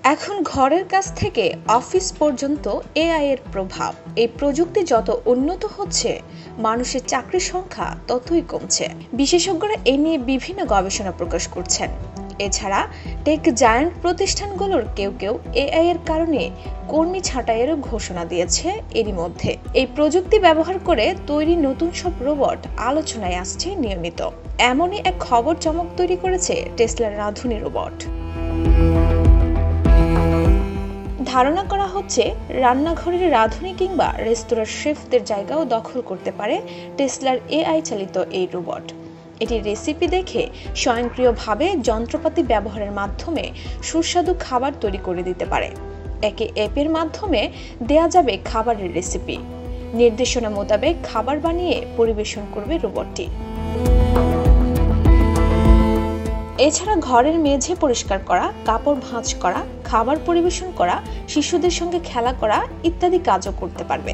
এখন ঘরের কাছ থেকে অফিস পর্যন্ত এআই এর প্রভাব। এই প্রযুক্তি যত উন্নত হচ্ছে, মানুষের চাকরির সংখ্যা ততই কমছে। বিশেষজ্ঞরা এ নিয়ে বিভিন্ন গবেষণা প্রকাশ করছেন। এছাড়া টেক জায়ান্ট প্রতিষ্ঠানগুলোর কেউ কেউ এআই এর কারণে কর্মী ছাঁটাইয়েরও ঘোষণা দিয়েছে এরই মধ্যে। এই প্রযুক্তি ব্যবহার করে তৈরি নতুন সব রোবট আলোচনায় আসছে নিয়মিত। এমনই এক খবর চমক তৈরি করেছে টেসলার রাঁধুনি রোবট। ধারণা করা হচ্ছে রান্নাঘরের রাঁধুনি কিংবা রেস্তোরাঁর শেফদের জায়গাও দখল করতে পারে টেসলার এআই চালিত এই রোবট। এটি রেসিপি দেখে স্বয়ংক্রিয়ভাবে যন্ত্রপাতি ব্যবহারের মাধ্যমে সুস্বাদু খাবার তৈরি করে দিতে পারে। একে অ্যাপের মাধ্যমে দেয়া যাবে খাবারের রেসিপি। নির্দেশনা মোতাবেক খাবার বানিয়ে পরিবেশন করবে রোবটটি। এছাড়া ঘরের মেঝে পরিষ্কার করা, কাপড় ভাঁজ করা, খাবার পরিবেশন করা, শিশুদের সঙ্গে খেলা করা ইত্যাদি কাজও করতে পারবে।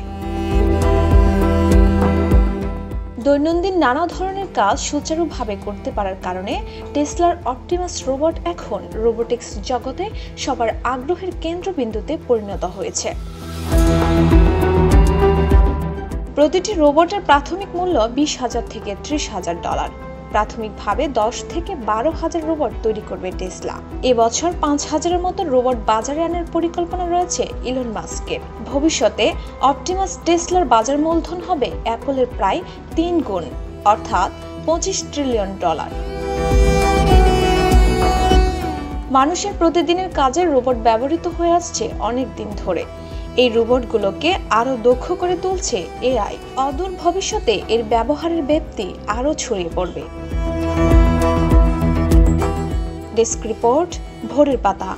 দৈনন্দিন নানা ধরনের কাজ সুচারুভাবে করতে পারার কারণে টেসলার অপটিমাস রোবট এখন রোবোটিক্স জগতে সবার আগ্রহের কেন্দ্রবিন্দুতে পরিণত হয়েছে। প্রতিটি রোবটের প্রাথমিক মূল্য $20,000 থেকে $30,000। প্রাথমিকভাবে 10 থেকে 12,000 রোবট তৈরি করবে টেসলা। এবছর 5,000-এর মতো রোবট বাজারে আনার পরিকল্পনা রয়েছে ইলন মাস্কের। ভবিষ্যতে অপটিমাস টেসলার বাজার মূলধন হবে অ্যাপলের প্রায় 3 গুণ, অর্থাৎ $25 ট্রিলিয়ন। মানুষের প্রতিদিনের কাজে রোবট ব্যবহৃত হয়ে আসছে অনেক দিন ধরে। এই রোবটগুলোকে আরো দক্ষ করে তুলছে এআই। অদূর ভবিষ্যতে এর ব্যবহারের ব্যাপ্তি আরো ছড়িয়ে পড়বে। ডেস্ক রিপোর্ট, ভোরের পাতা।